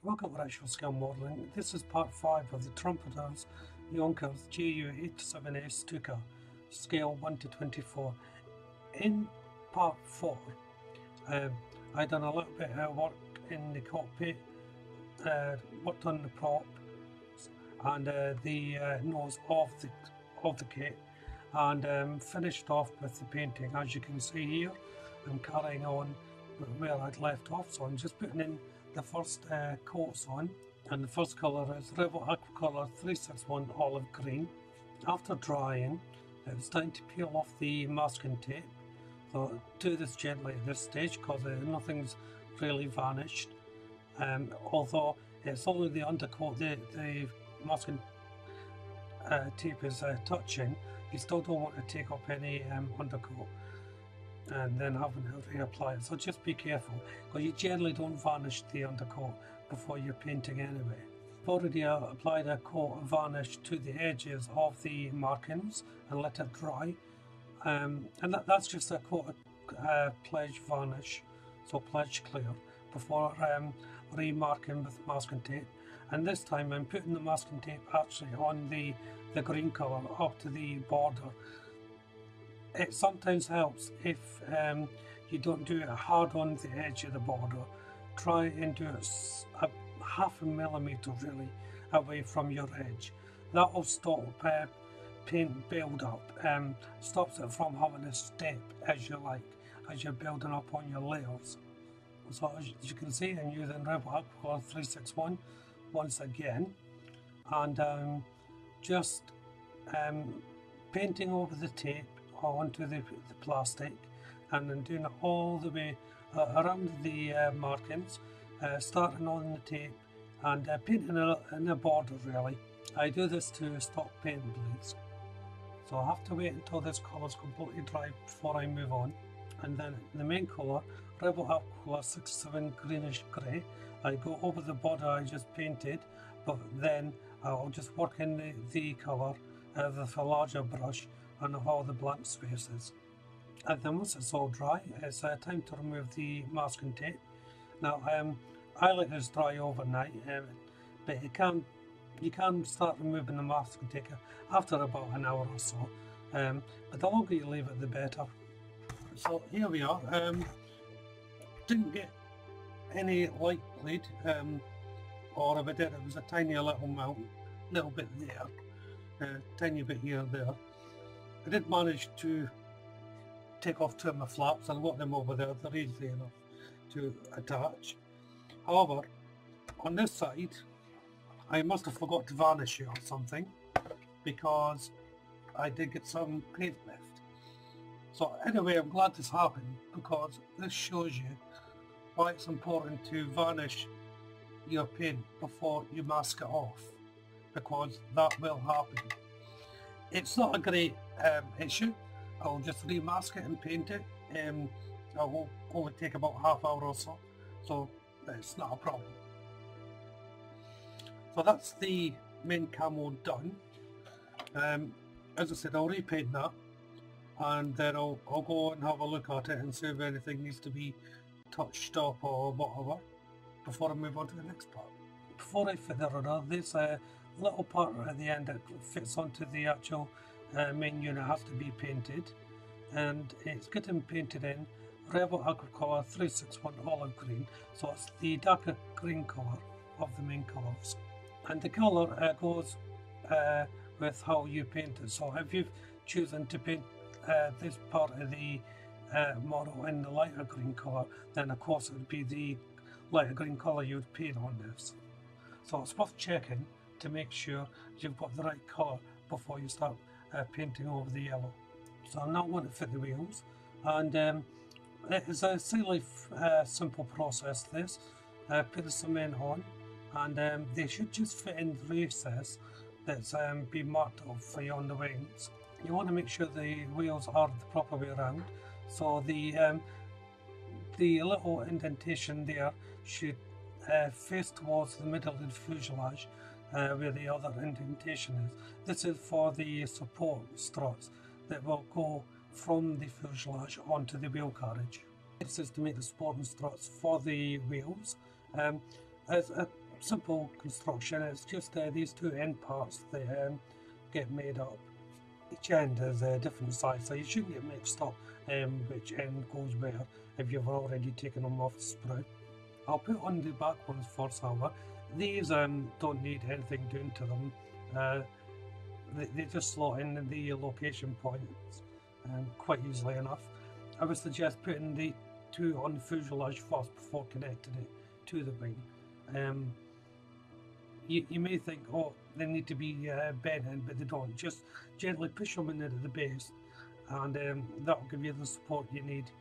Welcome to Actual Scale Modelling. This is part 5 of the Trumpeter's Yonkers GU87S Stuka, scale 1 to 24. In part 4, I done a little bit of work in the cockpit, worked on the prop and the nose of the kit, and finished off with the painting. As you can see here, I'm carrying on where I'd left off, so I'm just putting in the first coats on, and the first colour is Rebel Aqua Colour 361 Olive Green. After drying, it's time to peel off the masking tape. So do this gently at this stage because nothing's really varnished. Although it's only the undercoat the masking tape is touching, you still don't want to take up any undercoat and then having to reapply it. So just be careful, because you generally don't varnish the undercoat before you're painting anyway. I've already applied a coat of varnish to the edges of the markings and let it dry. And that's just a coat of pledge varnish, so pledge clear, before remarking with masking tape. And this time I'm putting the masking tape actually on the green colour up to the border. It sometimes helps if you don't do it hard on the edge of the border. Try and do it a half a millimetre really away from your edge. That will stop paint build up, stops it from having a step as you like, as you're building up on your layers. So as you can see, I'm using Rebel Aqua 361 once again, and just painting over the tape onto the plastic, and then doing it all the way around the markings, starting on the tape and painting in the border really. I do this to stop paint bleeds. So I have to wait until this colour is completely dry before I move on. And then the main colour, Rebel Aqua 67 Greenish Grey, I go over the border I just painted, but then I'll just work in the colour with a larger brush and all the blank spaces. And then once it's all dry, it's time to remove the masking tape. Now I let this dry overnight, but you can start removing the masking tape after about an hour or so, but the longer you leave it the better. So here we are. Didn't get any light bleed, or if I did, it was a tiny little bit there, tiny bit here and there. I did manage to take off two of my flaps and lock them over there. They're easy enough to attach. However, on this side, I must have forgot to varnish it or something, because I did get some paint left. So anyway, I'm glad this happened, because this shows you why it's important to varnish your paint before you mask it off, because that will happen. It's not a great issue. I'll just remask it and paint it. It will only take about half hour or so, so it's not a problem. So that's the main camo done. As I said, I'll repaint that, and then I'll go and have a look at it and see if anything needs to be touched up or whatever before I move on to the next part. Before I fit the rudder, there's a little part at the end that fits onto the actual main unit. Has to be painted, and it's getting painted in Rebel Aqua Colour 361 Olive Green, so it's the darker green colour of the main colours, and the colour goes with how you paint it. So if you've chosen to paint this part of the model in the lighter green colour, then of course it would be the lighter green colour you would paint on this. So it's worth checking to make sure you've got the right colour before you start painting over the yellow. So I'm now going to fit the wheels, and it is a fairly simple process this. Put the cement on, and they should just fit in the recess that's been marked off for you on the wings. You want to make sure the wheels are the proper way around, so the little indentation there should face towards the middle of the fuselage, where the other indentation is. This is for the support struts that will go from the fuselage onto the wheel carriage. This is to make the supporting struts for the wheels. As simple construction. It's just these two end parts that get made up. Each end is a different size, so you shouldn't get mixed up which end goes where if you've already taken them off the sprue. I'll put on the back ones first, however. These don't need anything done to them. They just slot in the location points quite easily enough. I would suggest putting the two on the fuselage first before connecting it to the wing. You may think, oh, they need to be bent in, but they don't. Just gently push them in at the base, and that will give you the support you need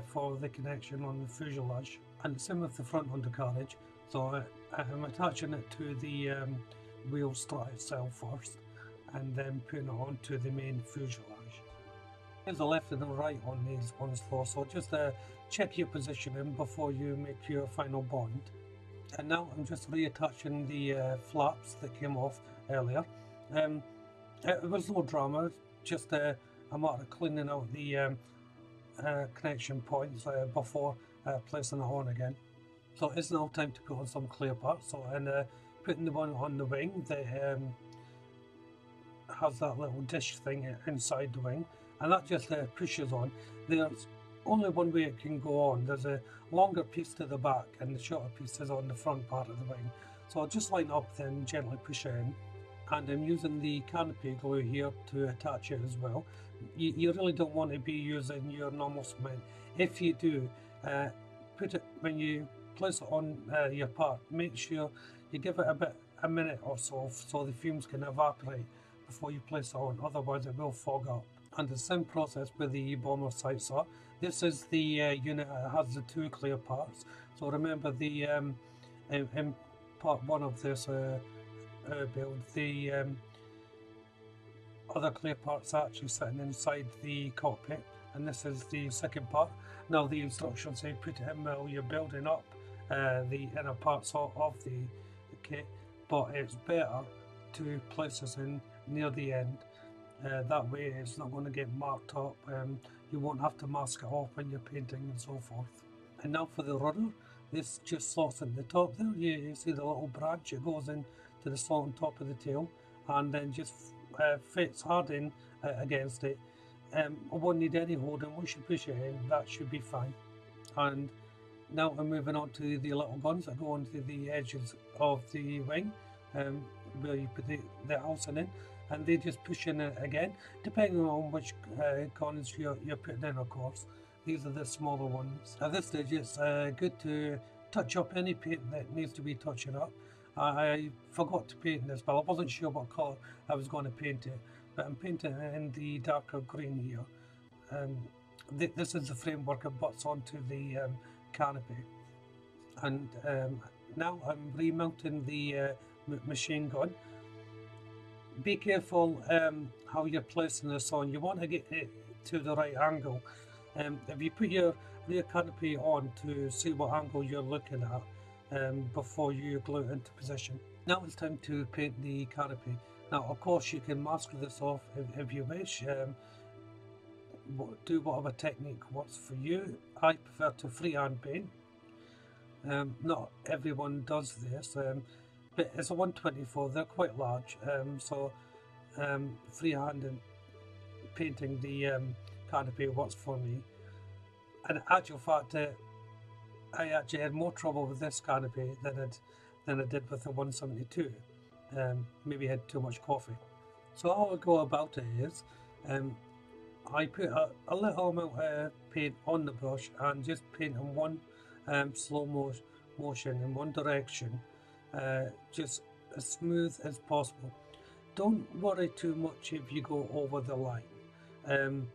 for the connection on the fuselage. And the same with the front undercarriage. So I'm attaching it to the wheel strut itself first, and then putting it onto the main fuselage. There's a left and a right on these ones though, so just check your positioning before you make your final bond. And now I'm just reattaching the flaps that came off earlier. It was no drama, just a matter of cleaning out the connection points before placing it on again. So it's now time to put on some clear parts. So putting the one on the wing that has that little dish thing inside the wing, and that just pushes on. There's only one way it can go on. There's a longer piece to the back and the shorter piece is on the front part of the wing. So I'll just line up then gently push it in, and I'm using the canopy glue here to attach it as well. You really don't want to be using your normal cement. If you do, put it, when you place it on your part, make sure you give it a minute or so the fumes can evaporate before you place it on, otherwise it will fog up. And the same process with the bomber sight saw. This is the unit that has the two clear parts. So remember the in part one of this build, the other clear parts are actually sitting inside the cockpit, and this is the second part. Now the instructions say put it in while you're building up the inner parts of the kit, but it's better to place this in near the end. That way it's not going to get marked up. You won't have to mask it off when you're painting and so forth. And now for the rudder. This just slots in the top there. You see the little branch, it goes in to the slot on top of the tail and then just fits hard in against it. I won't need any holding. Once you push it in, that should be fine. And now I'm moving on to the little guns that go onto the edges of the wing, where you put the housing in, and they just push in it again, depending on which guns you're putting in, of course. These are the smaller ones. At this stage, it's good to touch up any paint that needs to be touching up. I forgot to paint this, but I wasn't sure what colour I was going to paint it, but I'm painting it in the darker green here. This is the framework it butts onto the canopy. And now I'm remounting the machine gun. Be careful how you're placing this on. You want to get it to the right angle. If you put your rear canopy on to see what angle you're looking at before you glue it into position. Now it's time to paint the canopy. Now of course you can mask this off if you wish. Do whatever technique works for you. I prefer to freehand paint. Not everyone does this, but it's a 124, they're quite large, so freehand and painting the canopy works for me. And in actual fact, I actually had more trouble with this canopy than I did with the 172. Maybe I had too much coffee. So how I go about it is, I put a little amount of paint on the brush and just paint in one slow motion in one direction, just as smooth as possible. Don't worry too much if you go over the line.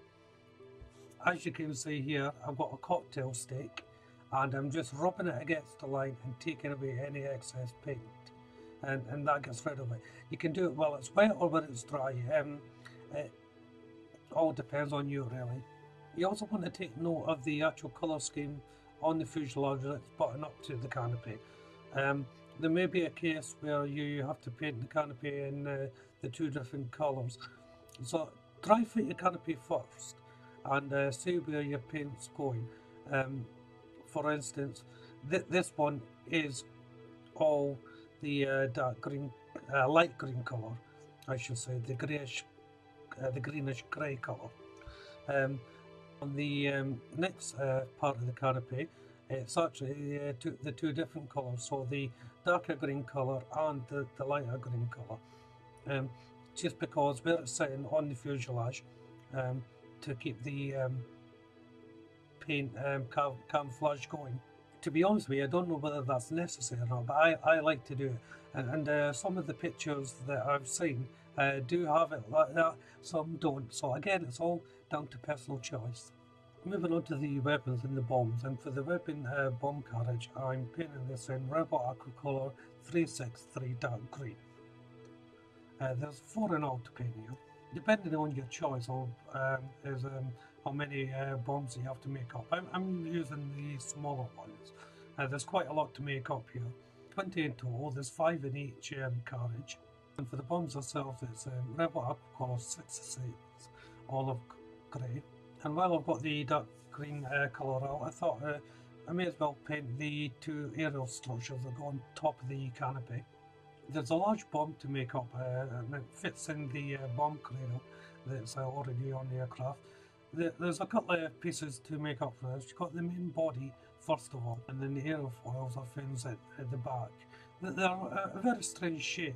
As you can see here, I've got a cocktail stick and I'm just rubbing it against the line and taking away any excess paint, and that gets rid of it. You can do it while it's wet or when it's dry. It all depends on you really. You also want to take note of the actual colour scheme on the fuselage that's buttoned up to the canopy. There may be a case where you have to paint the canopy in the two different colours. So dry fit your canopy first and see where your paint's going. For instance, this one is all the dark green, light green colour, I should say, the greenish grey colour. On the next part of the canopy, it's actually the two different colours, so the darker green colour and the lighter green colour. Just because where it's sitting on the fuselage, to keep the paint camouflage going. To be honest with you, I don't know whether that's necessary or not, but I like to do it. And some of the pictures that I've seen do have it like that, some don't. So again, it's all down to personal choice. Moving on to the weapons and the bombs, and for the weapon bomb carriage, I'm painting this in Rebel Aqua Colour 363 Dark Green. There's 4 in all to paint here. Depending on your choice is how many bombs you have to make up. I'm using the smaller ones. There's quite a lot to make up here. 20 in total, there's 5 in each carriage. And for the bombs themselves, it's Rebel Aqua Colour 66 olive grey. And while I've got the dark green colour out, I thought I may as well paint the 2 aerial structures that go on top of the canopy. There's a large bomb to make up, and it fits in the bomb cradle that's already on the aircraft. There's a couple of pieces to make up for this. You've got the main body first of all, and then the aerofoils are fins at the back. They're a very strange shape.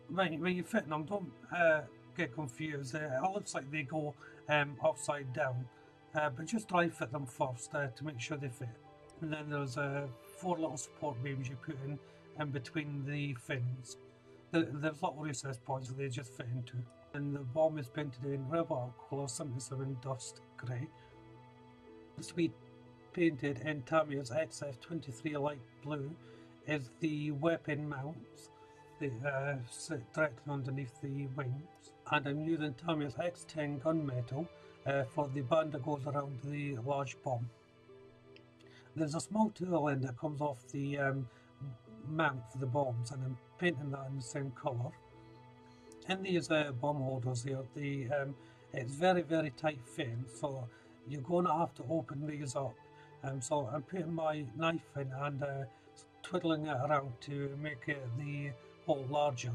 When you fit them, don't get confused. It looks like they go upside down, but just dry fit them first to make sure they fit. And then there's 4 little support beams you put in between the fins. There's little recess points that they just fit into. And the bomb is painted in Rebel Colour 77 Dust Grey. This to be painted in Tamiya's XF23 Light Blue is the weapon mounts that sit directly underneath the wings. And I'm using Tamiya's X10 gunmetal for the band that goes around the large bomb. There's a small tool end that comes off the mount for the bombs, and I'm painting that in the same colour. In these bomb holders here, it's very tight fitting, so you're going to have to open these up. So I'm putting my knife in and twiddling it around to make the hole larger.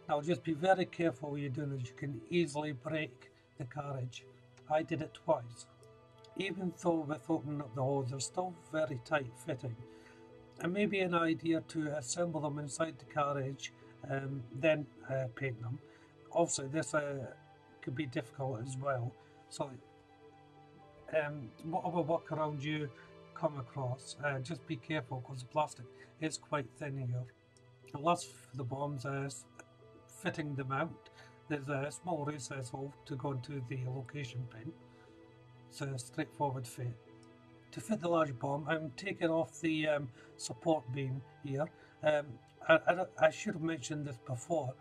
Now just be very careful when you're doing this, you can easily break the carriage. I did it twice. Even though with opening up the holes, they're still very tight fitting. And maybe an idea to assemble them inside the carriage, then paint them. Also, this could be difficult as well. So, whatever workaround you come across, just be careful because the plastic is quite thin here. And last for the bombs, fitting them out. There's a small recess hole to go into the location pin. It's a straightforward fit. To fit the large bomb, I'm taking off the support beam here. I should have mentioned this before.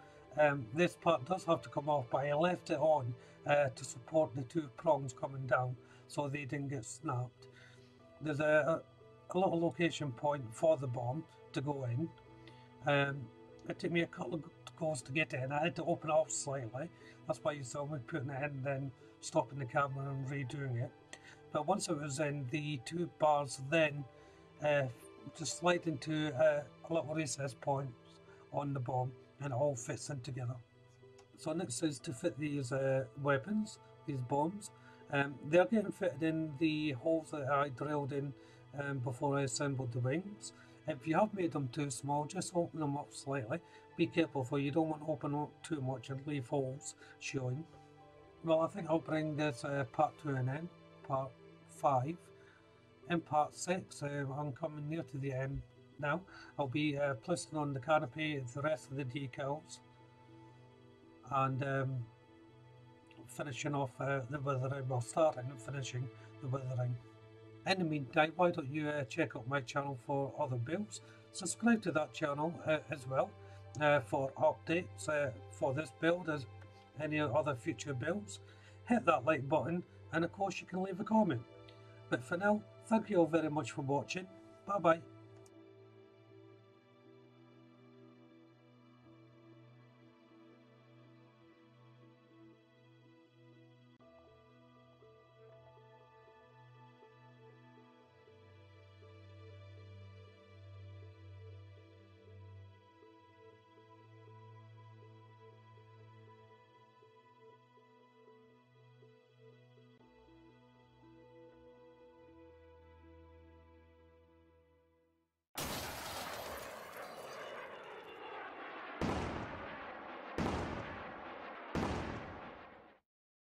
This part does have to come off, but I left it on to support the 2 prongs coming down so they didn't get snapped. There's a little location point for the bomb to go in. It took me a couple of goes to get it in. I had to open it up slightly. That's why you saw me putting it in, then stopping the camera and redoing it. But once it was in, the 2 bars then just slide into a little recess points on the bomb, and it all fits in together. So next is to fit these weapons, these bombs. They're getting fitted in the holes that I drilled in before I assembled the wings. If you have made them too small, just open them up slightly. Be careful, for you don't want to open up too much and leave holes showing. Well, I think I'll bring this part 2 an end, part 5. In part 6, I'm coming near to the end now. I'll be placing on the canopy the rest of the decals and finishing off the weathering, well, starting and finishing the weathering. In the meantime, why don't you check out my channel for other builds? Subscribe to that channel as well for updates for this build as any other future builds. Hit that like button, and of course you can leave a comment. But for now, thank you all very much for watching. Bye bye.